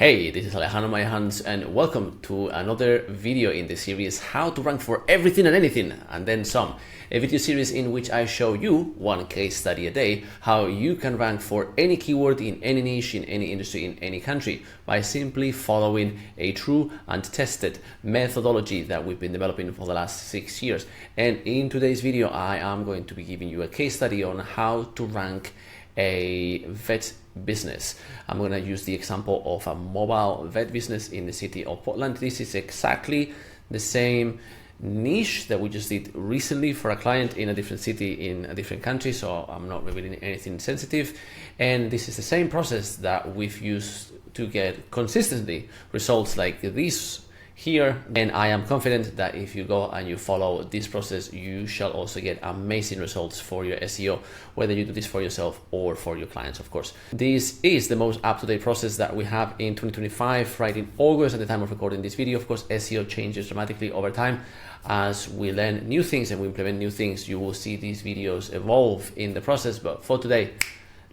Hey, this is Alejandro Mayahans and welcome to another video in the series How to Rank for Everything and Anything and Then Some, a video series in which I show you one case study a day how you can rank for any keyword in any niche, in any industry, in any country by simply following a true and tested methodology that we've been developing for the last 6 years. And in today's video, I am going to be giving you a case study on how to rank a vet business. I'm going to use the example of a mobile vet business in the city of Portland. This is exactly the same niche that we just did recently for a client in a different city in a different country, so I'm not revealing anything sensitive. And this is the same process that we've used to get consistently results like this here, and I am confident that if you go and you follow this process, you shall also get amazing results for your SEO, whether you do this for yourself or for your clients, of course. This is the most up-to-date process that we have in 2025, right in August at the time of recording this video. Of course, SEO changes dramatically over time. As we learn new things and we implement new things, you will see these videos evolve in the process. But for today,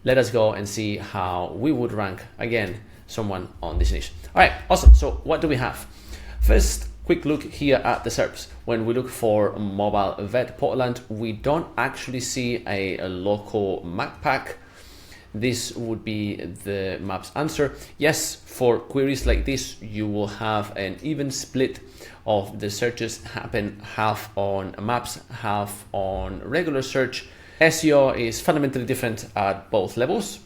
let us go and see how we would rank, again, someone on this niche. All right, awesome. So what do we have? First, quick look here at the SERPs. When we look for mobile vet Portland, we don't actually see a local map pack. This would be the map's answer. Yes, for queries like this, you will have an even split of the searches happen half on maps, half on regular search. SEO is fundamentally different at both levels.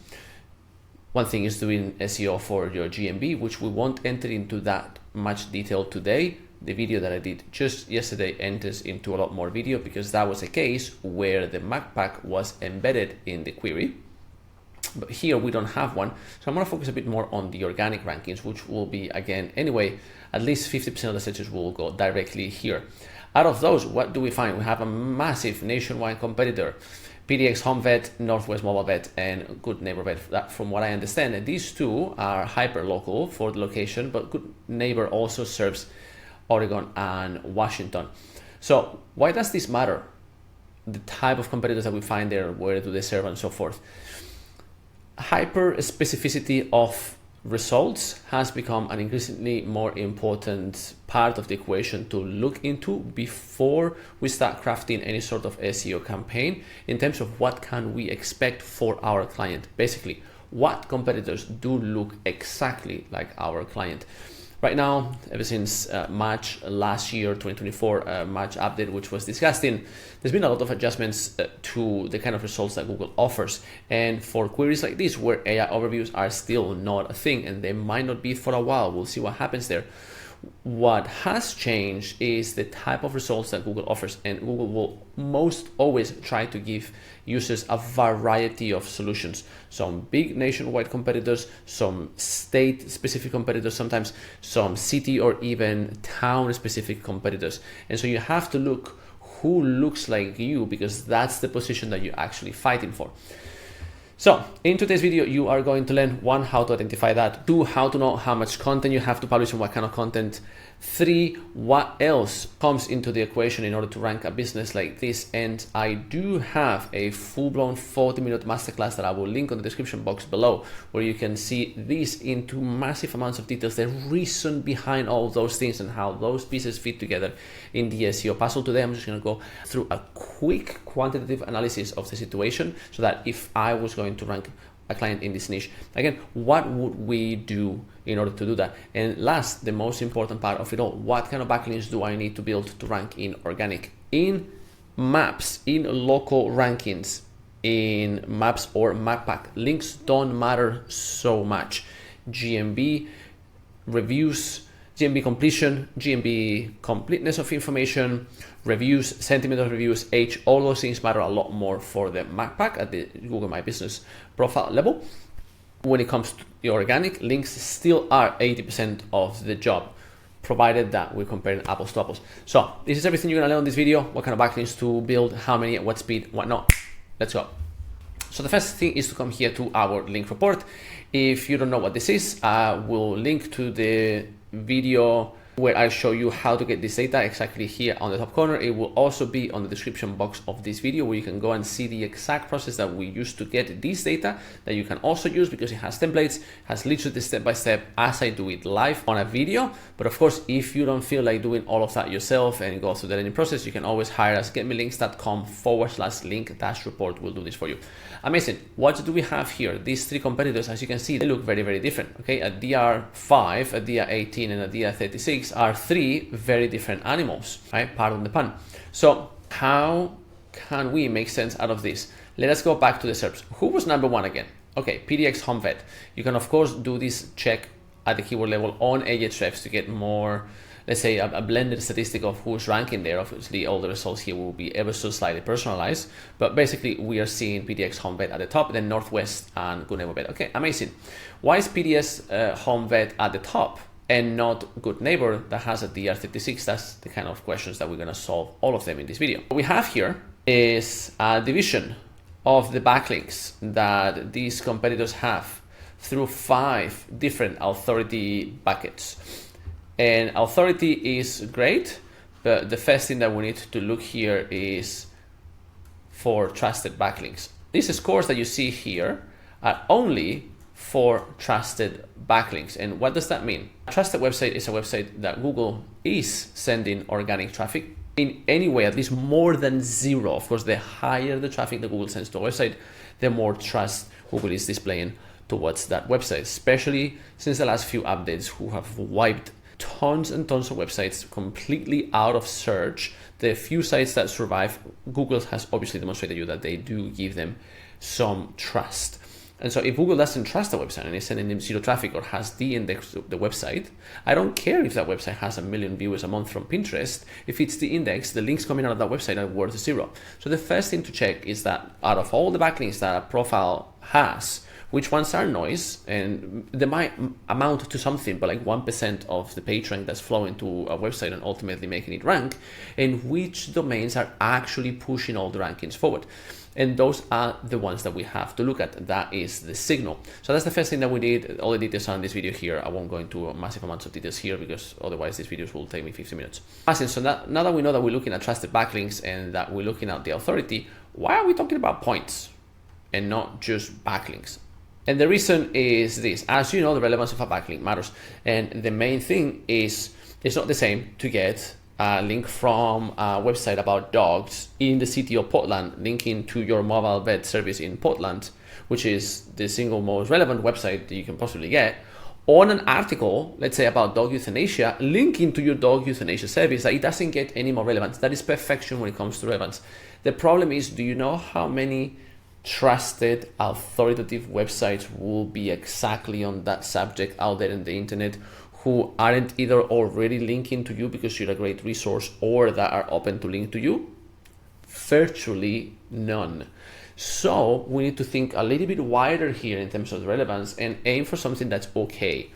One thing is doing SEO for your GMB, which we won't enter into that much detail today. The video that I did just yesterday enters into a lot more video because that was a case where the map pack was embedded in the query. But here we don't have one. So I'm going to focus a bit more on the organic rankings, which will be, again, anyway, at least 50% of the searches will go directly here. Out of those, what do we find? We have a massive nationwide competitor. PDX Home Vet, Northwest Mobile Vet, and Good Neighbor Vet. That, from what I understand, these two are hyper local for the location, but Good Neighbor also serves Oregon and Washington. So why does this matter? The type of competitors that we find there, where do they serve, and so forth. Hyper specificity of results has become an increasingly more important part of the equation to look into before we start crafting any sort of SEO campaign in terms of what can we expect for our client. Basically, what competitors do look exactly like our client. Right now, ever since March last year, 2024, March update, which was discussing, there's been a lot of adjustments to the kind of results that Google offers. And for queries like this, where AI overviews are still not a thing, and they might not be for a while, we'll see what happens there. What has changed is the type of results that Google offers, and Google will most always try to give users a variety of solutions. Some big nationwide competitors, some state-specific competitors, sometimes some city or even town-specific competitors. And so you have to look who looks like you, because that's the position that you're actually fighting for. So in today's video, you are going to learn 1, how to identify that, 2, how to know how much content you have to publish and what kind of content, 3, what else comes into the equation in order to rank a business like this. And I do have a full-blown 40-minute masterclass that I will link on the description box below, where you can see this into massive amounts of details, the reason behind all those things and how those pieces fit together in the SEO puzzle. Today, I'm just going to go through a quick quantitative analysis of the situation so that if I was going to rank a client in this niche, again, what would we do in order to do that? And last, the most important part of it all, what kind of backlinks do I need to build to rank in organic, in maps, in local rankings, in maps or map pack? Links don't matter so much. GMB, reviews, GMB completion, GMB completeness of information, reviews, sentiment of reviews, age, all those things matter a lot more for the map pack at the Google My Business profile level. When it comes to the organic, links still are 80% of the job, provided that we're comparing apples to apples. So this is everything you're gonna learn on this video, what kind of backlinks to build, how many, at what speed, what not. Let's go. So the first thing is to come here to our link report. If you don't know what this is, I will link to the video where I show you how to get this data exactly here on the top corner. It will also be on the description box of this video, where you can go and see the exact process that we use to get this data that you can also use, because it has templates, has literally the step-by-step as I do it live on a video. But of course, if you don't feel like doing all of that yourself and go through the learning process, you can always hire us. getmelinks.com/link-report will do this for you. Amazing. What do we have here? These three competitors, as you can see, they look very, very different. Okay, a DR5, a DR18, and a DR36 are three very different animals, right? Pardon the pun. So how can we make sense out of this? Let us go back to the SERPs. Who was number one again? Okay, PDX Home Vet. You can of course do this check at the keyword level on Ahrefs to get more, let's say, a blended statistic of who's ranking there. Obviously, all the results here will be ever so slightly personalized, but basically we are seeing PDX Home Vet at the top, then Northwest and Good Neighbor Vet. Okay, amazing. Why is PDS Home Vet at the top and not Good Neighbor that has a DR36? That's the kind of questions that we're gonna solve all of them in this video. What we have here is a division of the backlinks that these competitors have through 5 different authority buckets. And authority is great, but the first thing that we need to look here is for trusted backlinks. These scores that you see here are only for trusted backlinks. And what does that mean? A trusted website is a website that Google is sending organic traffic in any way, at least more than 0. Of course, the higher the traffic that Google sends to a website, the more trust Google is displaying towards that website, especially since the last few updates, who have wiped tons and tons of websites completely out of search. The few sites that survive, Google has obviously demonstrated you that they do give them some trust. And so if Google doesn't trust a website and is sending them 0 traffic or has de-indexed the website, I don't care if that website has 1 million viewers a month from Pinterest. If it's de-indexed, the links coming out of that website are worth 0. So the first thing to check is that out of all the backlinks that a profile has, which ones are noise, and they might amount to something, but like 1% of the page rank that's flowing to a website and ultimately making it rank, and which domains are actually pushing all the rankings forward. And those are the ones that we have to look at. That is the signal. So that's the first thing that we did. All the details are in this video here. I won't go into massive amounts of details here because otherwise these videos will take me 50 minutes. So now that we know that we're looking at trusted backlinks and that we're looking at the authority, why are we talking about points and not just backlinks? And the reason is this: as you know, the relevance of a backlink matters. And the main thing is, it's not the same to get a link from a website about dogs in the city of Portland, linking to your mobile vet service in Portland, which is the single most relevant website that you can possibly get, on an article, let's say about dog euthanasia, linking to your dog euthanasia service. That it doesn't get any more relevance. That is perfection when it comes to relevance. The problem is, do you know how many trusted authoritative websites will be exactly on that subject out there in the internet, who aren't either already linking to you because you're a great resource or that are open to link to you? Virtually none. So we need to think a little bit wider here in terms of relevance and aim for something that's okay.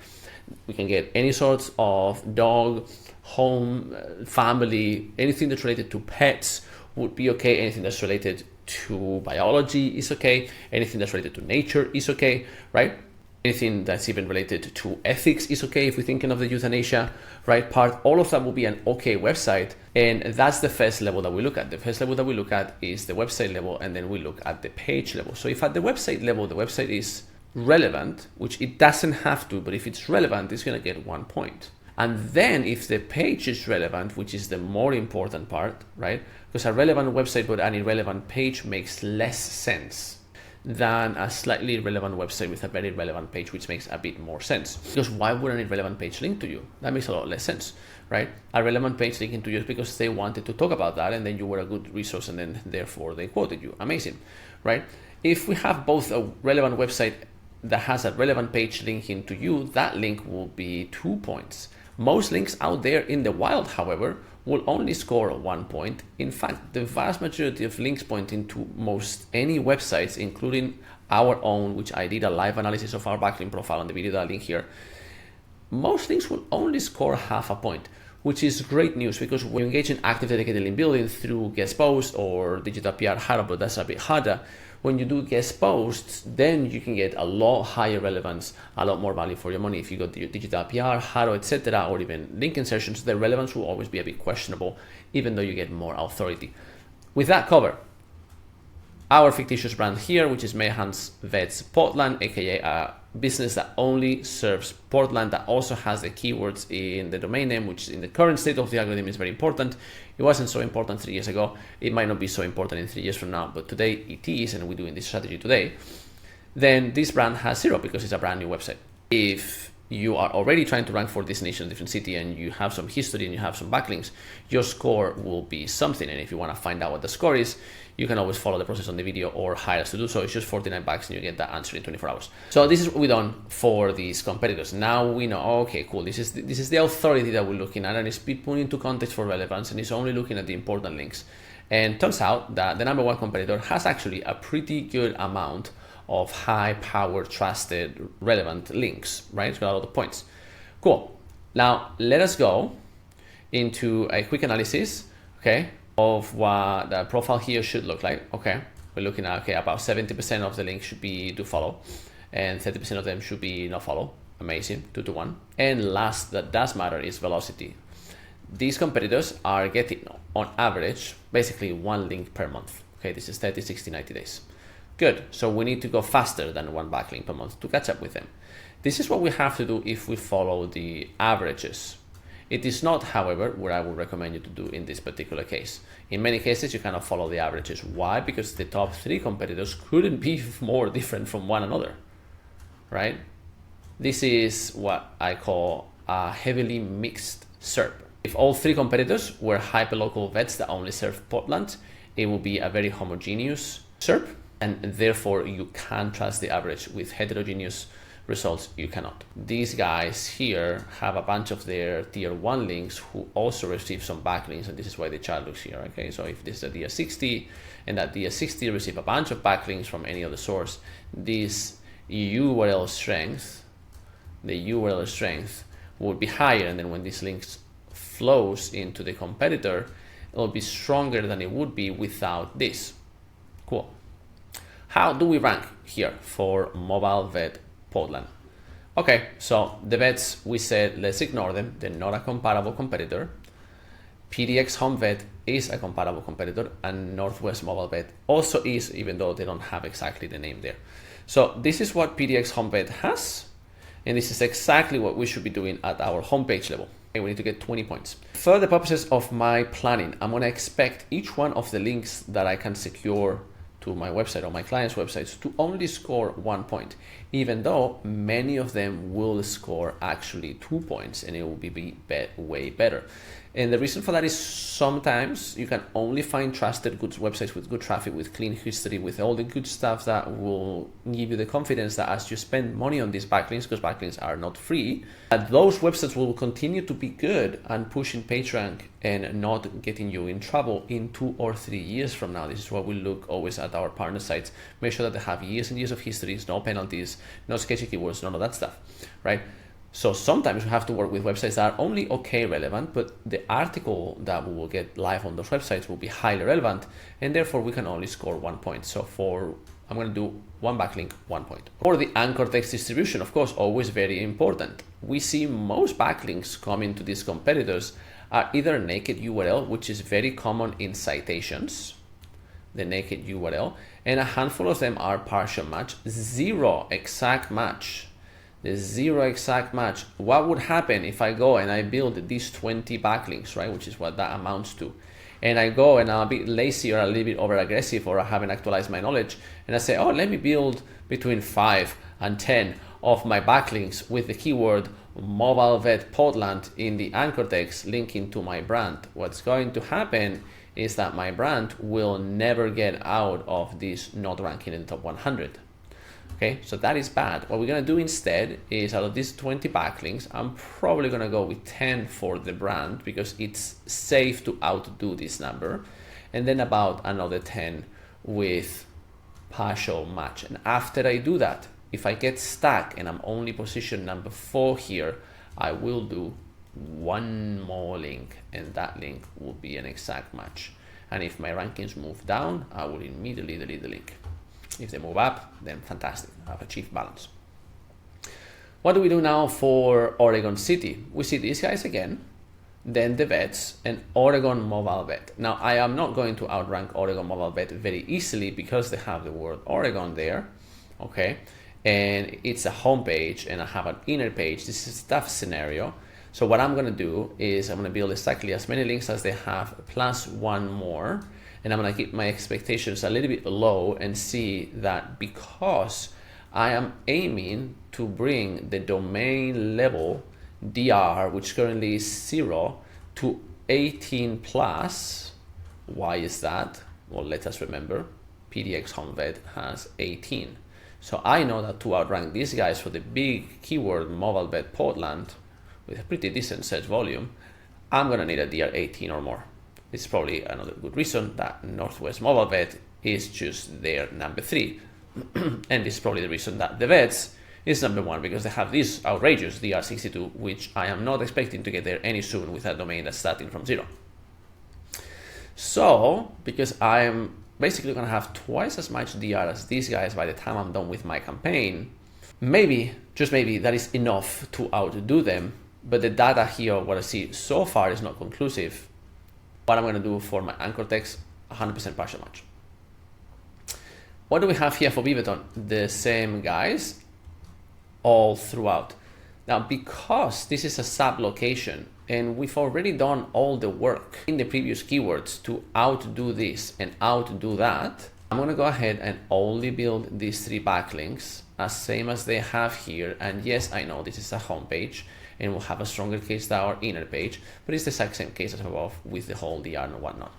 We can get any sorts of dog, home, family, anything that's related to pets would be okay. Anything that's related to biology is okay. Anything that's related to nature is okay, right? Anything that's even related to ethics is okay if we're thinking of the euthanasia, right, part. All of that will be an okay website, and that's the first level that we look at. The first level that we look at is the website level, and then we look at the page level. So if at the website level, the website is relevant, which it doesn't have to, but if it's relevant, it's going to get 1 point. And then if the page is relevant, which is the more important part, right, because a relevant website but an irrelevant page makes less sense than a slightly relevant website with a very relevant page, which makes a bit more sense. Because why would an irrelevant page link to you? That makes a lot less sense, right? A relevant page linking to you is because they wanted to talk about that, and then you were a good resource, and then therefore they quoted you. Amazing, right? If we have both a relevant website that has a relevant page linking to you, that link will be 2 points. Most links out there in the wild, however, will only score 1 point. In fact, the vast majority of links pointing to most any websites, including our own, which I did a live analysis of our backlink profile on the video that I link here, most links will only score half a point, which is great news, because when you engage in active dedicated link building through guest posts or digital PR hard, but that's a bit harder, when you do guest posts, then you can get a lot higher relevance, a lot more value for your money. If you go to your digital PR, Haro, etc., or even link insertions, the relevance will always be a bit questionable, even though you get more authority. With that covered, our fictitious brand here, which is Mayhan's Vets Portland, aka a business that only serves Portland, that also has the keywords in the domain name, which in the current state of the algorithm is very important. It wasn't so important 3 years ago. It might not be so important in 3 years from now, but today it is, and we're doing this strategy today. Then this brand has 0 because it's a brand new website. If you are already trying to rank for this niche in a different city and you have some history and you have some backlinks, your score will be something. And if you want to find out what the score is, you can always follow the process on the video or hire us to do so. It's just $49 and you get that answer in 24 hours. So this is what we've done for these competitors. Now we know, okay, cool. This is the authority that we're looking at, and it's been put into context for relevance, and it's only looking at the important links. And turns out that the number one competitor has actually a pretty good amount of high-powered, trusted, relevant links, right? It's got a lot of points. Cool. Now, let us go into a quick analysis, okay, of what the profile here should look like. Okay, we're looking at, okay, about 70% of the links should be do follow, and 30% of them should be not follow. Amazing, 2 to 1. And last that does matter is velocity. These competitors are getting, on average, basically 1 link per month. Okay, this is 30, 60, 90 days. Good, so we need to go faster than 1 backlink per month to catch up with them. This is what we have to do if we follow the averages. It is not, however, what I would recommend you to do in this particular case. In many cases, you cannot follow the averages. Why? Because the top 3 competitors couldn't be more different from one another, right? This is what I call a heavily mixed SERP. If all 3 competitors were hyperlocal vets that only serve Portland, it will be a very homogeneous SERP, and therefore you can't trust the average. With heterogeneous results, you cannot. These guys here have a bunch of their tier 1 links who also receive some backlinks, and this is why the chart looks here. Okay, so if this is a tier 60 and that tier 60 receive a bunch of backlinks from any other source, this URL strength, the URL strength would be higher, and then when these links flows into the competitor, it will be stronger than it would be without this. Cool. How do we rank here for Mobile Vet Portland? Okay, so the vets, we said let's ignore them. They're not a comparable competitor. PDX Home Vet is a comparable competitor, and Northwest Mobile Vet also is, even though they don't have exactly the name there. So this is what PDX Home Vet has, and this is exactly what we should be doing at our homepage level. Okay, we need to get 20 points. For the purposes of my planning, I'm gonna expect each one of the links that I can secure to my website or my client's websites to only score 1 point, even though many of them will score actually 2 points, and it will be way better. And the reason for that is sometimes you can only find trusted good websites with good traffic, with clean history, with all the good stuff that will give you the confidence that as you spend money on these backlinks, because backlinks are not free, that those websites will continue to be good and pushing PageRank and not getting you in trouble in 2 or 3 years from now. This is why we look always at our partner sites, make sure that they have years and years of histories, no penalties, no sketchy keywords, none of that stuff, right? So sometimes we have to work with websites that are only okay relevant, but the article that we will get live on those websites will be highly relevant, and therefore we can only score 1 point. So I'm going to do 1 backlink, 1 point. For the anchor text distribution, of course, always very important. We see most backlinks coming to these competitors are either naked URL, which is very common in citations, the naked URL, and a handful of them are partial match, 0 exact match. The 0 exact match. What would happen if I go and I build these 20 backlinks, right? Which is what that amounts to. And I go and I'm a bit lazy or a little bit over aggressive, or I haven't actualized my knowledge, and I say, oh, let me build between 5 and 10 of my backlinks with the keyword Mobile Vet Portland in the anchor text linking to my brand. What's going to happen is that my brand will never get out of this not ranking in the top 100. Okay, so that is bad. What we're gonna do instead is, out of these 20 backlinks, I'm probably gonna go with 10 for the brand because it's safe to outdo this number, and then about another 10 with partial match. And after I do that, if I get stuck and I'm only position number 4 here, I will do 1 more link, and that link will be an exact match. And if my rankings move down, I will immediately delete the link. If they move up, then fantastic, I've achieved balance. What do we do now for Oregon City? We see these guys again, then the VETs and Oregon Mobile Vet. Now, I am not going to outrank Oregon Mobile Vet very easily because they have the word Oregon there, okay? And it's a home page and I have an inner page. This is a tough scenario. So what I'm gonna do is I'm gonna build exactly as many links as they have plus one more. And I'm gonna keep my expectations a little bit low and see that because I am aiming to bring the domain level DR, which currently is 0, to 18 plus. Why is that? Well, let us remember, PDX Home Vet has 18. So I know that to outrank these guys for the big keyword Mobile Vet Portland with a pretty decent search volume, I'm gonna need a DR 18 or more. It's probably another good reason that Northwest Mobile Vet is just their number 3. And this is probably the reason that the VETs is number 1, because they have this outrageous DR62, which I am not expecting to get there any soon with a domain that's starting from 0. So, because I'm basically gonna have twice as much DR as these guys by the time I'm done with my campaign, maybe, just maybe, that is enough to outdo them, but the data here, what I see so far, is not conclusive. What I'm gonna do for my anchor text, 100% partial match. What do we have here for Beaverton? The same guys all throughout. Now, because this is a sub location and we've already done all the work in the previous keywords to outdo this and outdo that, I'm gonna go ahead and only build these 3 backlinks as same as they have here. And yes, I know this is a home page and we'll have a stronger case than our inner page, but it's the exact same case as above with the whole DR and whatnot.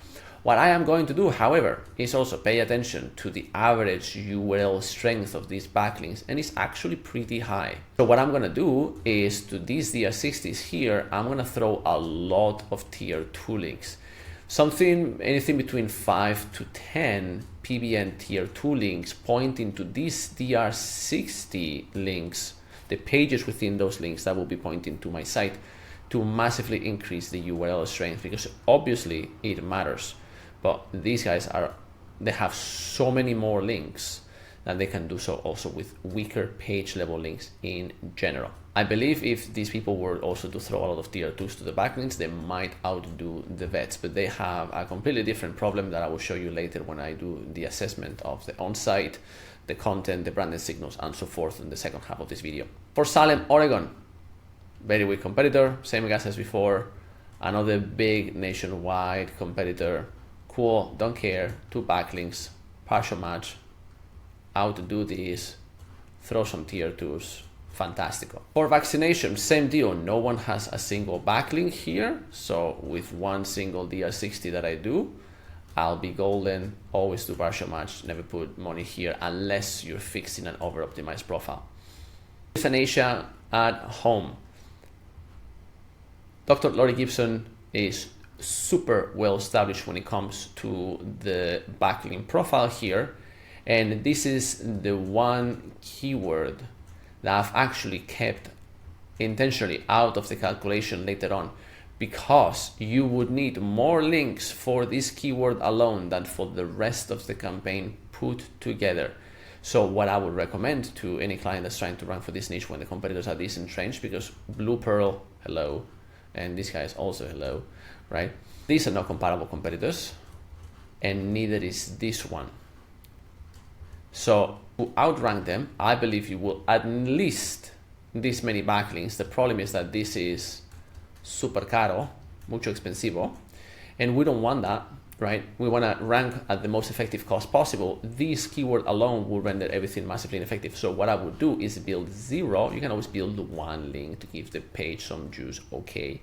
What I am going to do, however, is also pay attention to the average URL strength of these backlinks, and it's actually pretty high. So what I'm gonna do is to these DR60s here, I'm gonna throw a lot of tier 2 links. Anything between 5 to 10 PBN tier 2 links pointing to these DR60 links, the pages within those links that will be pointing to my site, to massively increase the URL strength, because obviously it matters. But these guys they have so many more links that they can do so also with weaker page level links in general. I believe if these people were also to throw a lot of tier 2s to the backlinks, they might outdo the VETs, but they have a completely different problem that I will show you later when I do the assessment of the on-site, the content, the branded signals, and so forth in the second half of this video. For Salem, Oregon, very weak competitor, same guys as before, another big nationwide competitor. Cool, don't care, 2 backlinks, partial match, outdo these, throw some tier 2s, fantastical. For vaccination, same deal, no one has a single backlink here, so with one single DR60 that I do, I'll be golden, always do partial match, never put money here unless you're fixing an over-optimized profile. Euthanasia at home. Dr. Laurie Gibson is super well established when it comes to the backlink profile here, and this is the one keyword that I've actually kept intentionally out of the calculation later on, because you would need more links for this keyword alone than for the rest of the campaign put together. So what I would recommend to any client that's trying to rank for this niche when the competitors are this entrenched, because Blue Pearl, hello, and this guy is also hello, right? These are not comparable competitors, and neither is this one. So to outrank them, I believe you will at least this many backlinks. The problem is that this is super caro, mucho expensivo, and we don't want that, right? We want to rank at the most effective cost possible. This keyword alone will render everything massively ineffective. So what I would do is build 0. You can always build 1 link to give the page some juice, okay?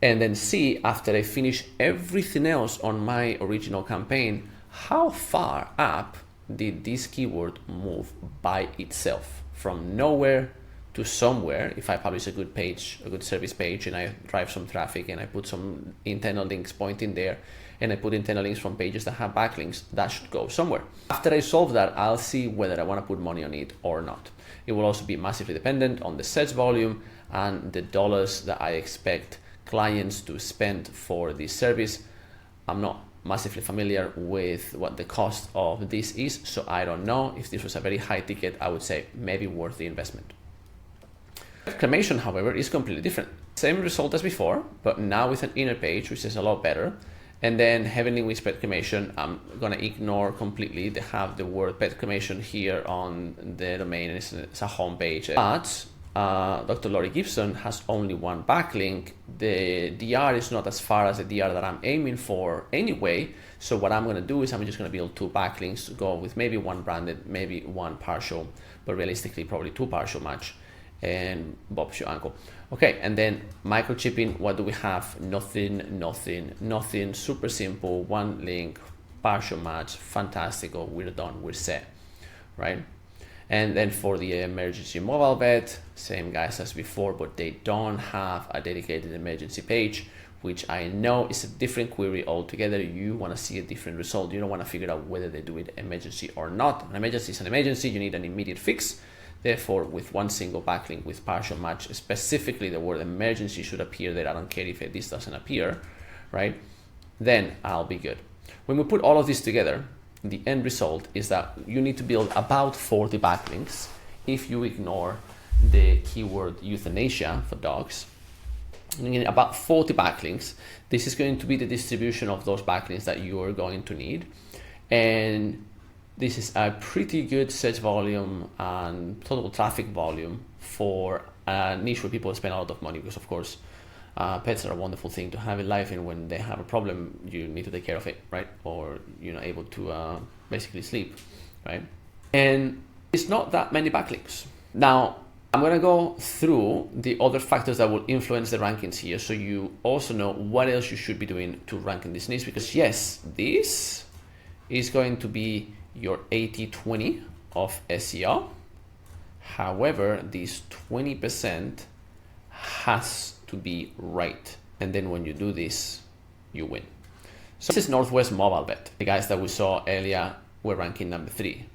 And then see, after I finish everything else on my original campaign, how far up did this keyword move by itself from nowhere to somewhere. If I publish a good page, a good service page, and I drive some traffic and I put some internal links pointing there, and I put internal links from pages that have backlinks, that should go somewhere. After I solve that, I'll see whether I want to put money on it or not. It will also be massively dependent on the search volume and the dollars that I expect clients to spend for this service. I'm not massively familiar with what the cost of this is, so I don't know. If this was a very high ticket, I would say maybe worth the investment. Cremation, however, is completely different. Same result as before, but now with an inner page, which is a lot better. And then Heavenly Wings Pet Cremation, I'm gonna ignore completely. They have the word pet cremation here on the domain, and it's a home page. But Dr. Laurie Gibson has only one backlink. The DR is not as far as the DR that I'm aiming for anyway. So what I'm gonna do is I'm just gonna build 2 backlinks to go with maybe 1 branded, maybe 1 partial, but realistically probably 2 partial match, and Bob's your uncle. Okay, and then microchipping, what do we have? Nothing, super simple, 1 link, partial match, fantastical, we're done, we're set, right? And then for the emergency mobile vet, same guys as before, but they don't have a dedicated emergency page, which I know is a different query altogether. You want to see a different result. You don't want to figure out whether they do it emergency or not. An emergency is an emergency, you need an immediate fix. Therefore, with 1 single backlink with partial match, specifically the word emergency should appear there. I don't care if this doesn't appear, right? Then I'll be good. When we put all of this together, the end result is that you need to build about 40 backlinks if you ignore the keyword euthanasia for dogs. And about 40 backlinks. This is going to be the distribution of those backlinks that you are going to need. And this is a pretty good search volume and total traffic volume for a niche where people spend a lot of money, because of course pets are a wonderful thing to have in life, and when they have a problem you need to take care of it, right? Or you're not able to basically sleep, right? And it's not that many backlinks. Now I'm going to go through the other factors that will influence the rankings here, so you also know what else you should be doing to rank in this niche. Because yes, this is going to be your 80-20 of SEO. However, this 20% has to be right. And then when you do this, you win. So this is Northwest Mobile Vet. The guys that we saw earlier were ranking number 3.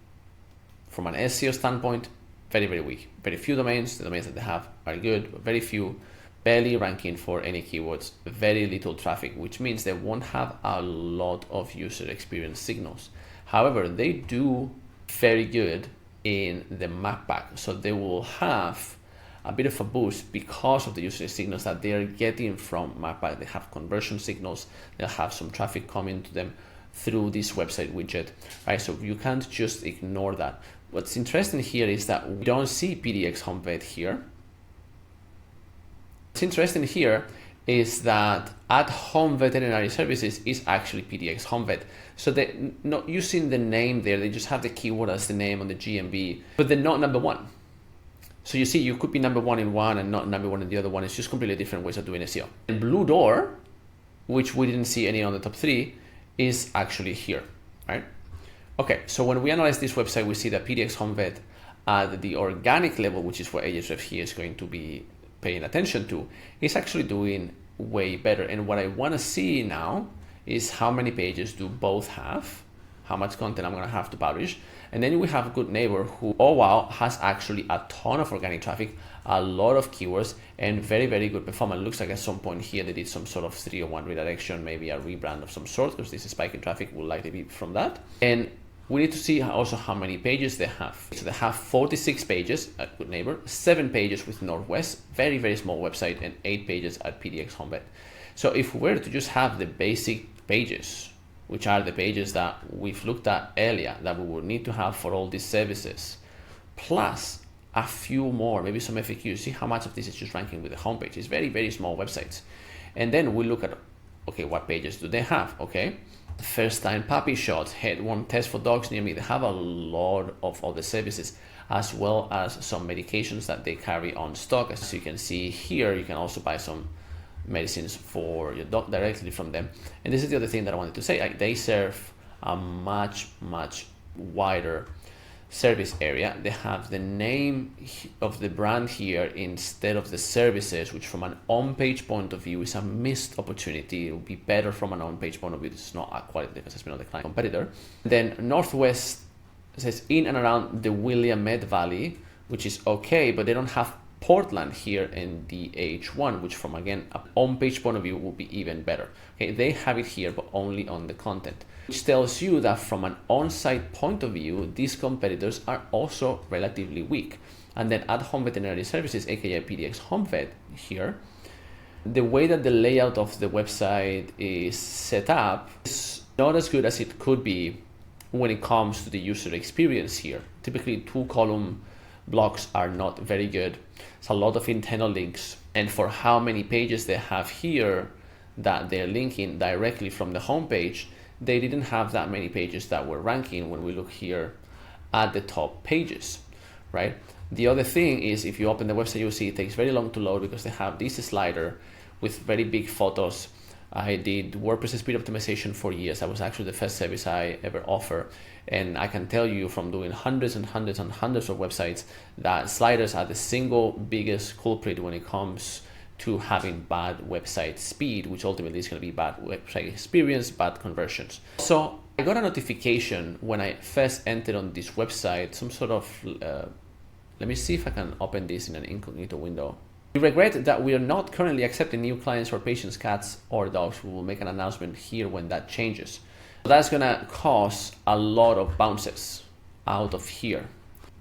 From an SEO standpoint, very, very weak. Very few domains. The domains that they have are good, but very few, barely ranking for any keywords, very little traffic, which means they won't have a lot of user experience signals. However, they do very good in the MACPAC, so they will have a bit of a boost because of the user signals that they are getting from MACPAC. They have conversion signals, they'll have some traffic coming to them through this website widget, right? So you can't just ignore that. What's interesting here is that we don't see PDX Home Vet here. What's interesting here is that At Home Veterinary Services is actually PDX Home Vet. So they're not using the name there, they just have the keyword as the name on the GMB, but they're not number 1. So you see, you could be number 1 in one and not number 1 in the other one. It's just completely different ways of doing SEO. And Blue Door, which we didn't see any on the top 3, is actually here, right? Okay, so when we analyze this website, we see that PDX Home Vet at the organic level, which is what Ahrefs here is going to be paying attention to, is actually doing way better. And what I want to see now is how many pages do both have, how much content I'm going to have to publish. And then we have Good Neighbor, who, oh wow, has actually a ton of organic traffic, a lot of keywords, and very, very good performance. Looks like at some point here they did some sort of 301 redirection, maybe a rebrand of some sort, because this spike in traffic will likely be from that. And we need to see also how many pages they have. So they have 46 pages at Good Neighbor, 7 pages with Northwest, very, very small website, and 8 pages at PDX Home Vet. So if we were to just have the basic pages, which are the pages that we've looked at earlier, that we would need to have for all these services, plus a few more, maybe some FAQs, see how much of this is just ranking with the homepage. It's very, very small websites. And then we look at, okay, what pages do they have? Okay, first time puppy shots, headworm test for dogs near me. They have a lot of other services, as well as some medications that they carry on stock. As you can see here, you can also buy some medicines for your dog directly from them. And this is the other thing that I wanted to say, like, they serve a much wider service area. They have the name of the brand here instead of the services, which from an on-page point of view is a missed opportunity. It would be better from an on-page point of view. It's not a quality assessment of the client competitor. Then Northwest says in and around the Willamette Valley, which is okay, but they don't have Portland here in the H1, which from again a on-page point of view will be even better. Okay, they have it here, but only on the content, which tells you that from an on-site point of view, these competitors are also relatively weak. And then At Home Veterinary Services, aka PDX Home Vet here, the way that the layout of the website is set up is not as good as it could be when it comes to the user experience here. Typically 2-column blocks are not very good. It's a lot of internal links, and for how many pages they have here that they're linking directly from the homepage, they didn't have that many pages that were ranking when we look here at the top pages, right? The other thing is, if you open the website, you'll see it takes very long to load because they have this slider with very big photos. I did WordPress speed optimization for years. That was actually the first service I ever offer. And I can tell you from doing hundreds and hundreds and hundreds of websites that sliders are the single biggest culprit when it comes to having bad website speed, which ultimately is going to be bad website experience, bad conversions. So I got a notification when I first entered on this website, some sort of, let me see if I can open this in an incognito window. We regret that we are not currently accepting new clients for patients, cats, or dogs. We will make an announcement here when that changes. So that's gonna cause a lot of bounces out of here.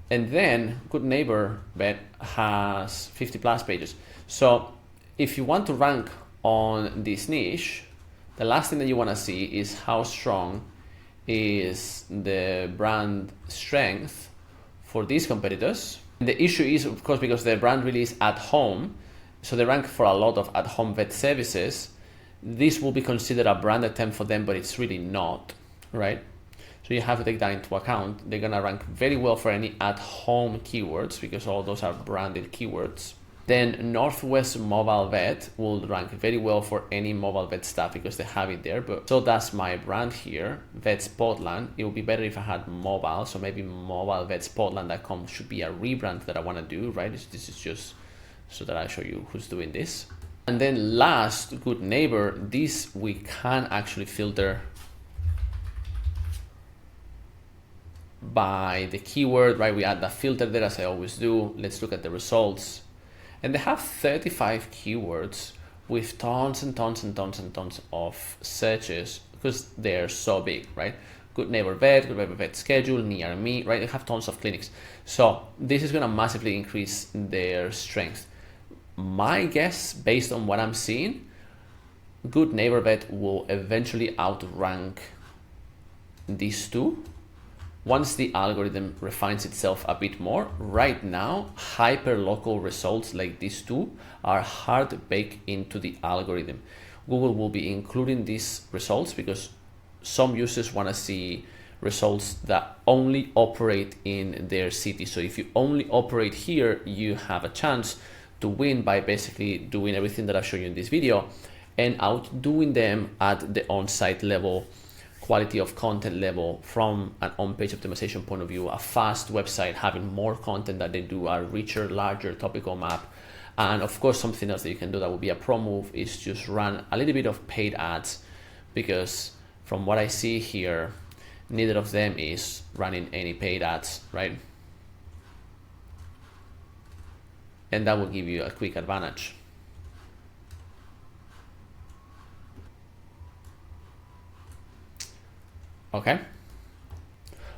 And then Good Neighbor Vet has 50 plus pages. So if you want to rank on this niche, the last thing that you wanna see is how strong is the brand strength for these competitors. The issue is, of course, because the brand really is at home, so they rank for a lot of at-home vet services. This will be considered a brand attempt for them, but it's really not, right? So you have to take that into account. They're gonna rank very well for any at-home keywords because all those are branded keywords. Then Northwest Mobile Vet will rank very well for any mobile vet stuff because they have it there. But so that's my brand here, Vets Portland. It would be better if I had mobile, so maybe mobilevetsportland.com should be a rebrand that I want to do, right? This is just so that I show you who's doing this. And then last, Good Neighbor. This we can actually filter by the keyword, right? We add the filter there as I always do. Let's look at the results. And they have 35 keywords with tons and tons and tons and tons of searches because they're so big, right? Good Neighbor Vet, Good Neighbor Vet Schedule, Near Me, right? They have tons of clinics. So this is gonna massively increase their strength. My guess, based on what I'm seeing, Good Neighbor Vet will eventually outrank these two once the algorithm refines itself a bit more. Right now, hyper-local results like these two are hard baked into the algorithm. Google will be including these results because some users want to see results that only operate in their city. So if you only operate here, you have a chance to win by basically doing everything that I've shown you in this video and outdoing them at the on-site level, quality of content level, from an on-page optimization point of view, a fast website, having more content that they do, a richer, larger topical map. And of course, something else that you can do that would be a pro move is just run a little bit of paid ads, because from what I see here, neither of them is running any paid ads, right? And that will give you a quick advantage. Okay.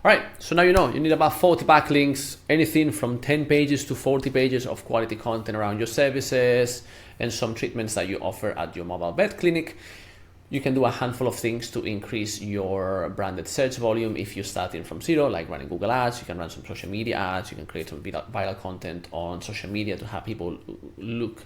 All right, so now you know you need about 40 backlinks, anything from 10 pages to 40 pages of quality content around your services and some treatments that you offer at your mobile vet clinic. You can do a handful of things to increase your branded search volume if you're starting from zero, like running Google Ads. You can run some social media ads. You can create some viral content on social media to have people look,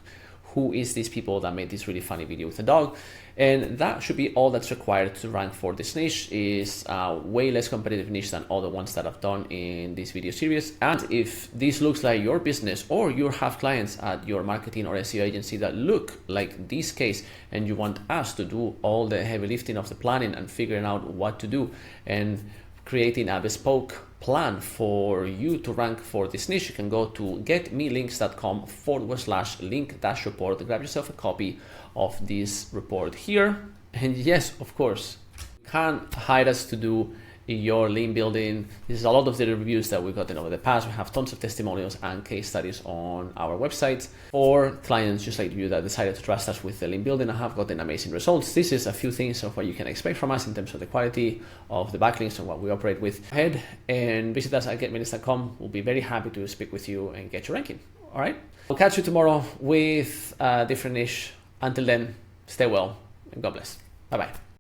who is these people that made this really funny video with a dog? And that should be all that's required to rank for this niche. Is a way less competitive niche than all the ones that I've done in this video series. And if this looks like your business, or you have clients at your marketing or SEO agency that look like this case, and you want us to do all the heavy lifting of the planning and figuring out what to do and creating a bespoke plan for you to rank for this niche, you can go to getmelinks.com/link-report. Grab yourself a copy of this report here. And yes, of course, you can't hire us to do your link building. This is a lot of the reviews that we've gotten over the past. We have tons of testimonials and case studies on our website for clients just like you that decided to trust us with the link building and have gotten amazing results. This is a few things of what you can expect from us in terms of the quality of the backlinks and what we operate with. Head and visit us at getminutes.com. We'll be very happy to speak with you and get your ranking. All right. We'll catch you tomorrow with a different niche. Until then, stay well and God bless. Bye-bye.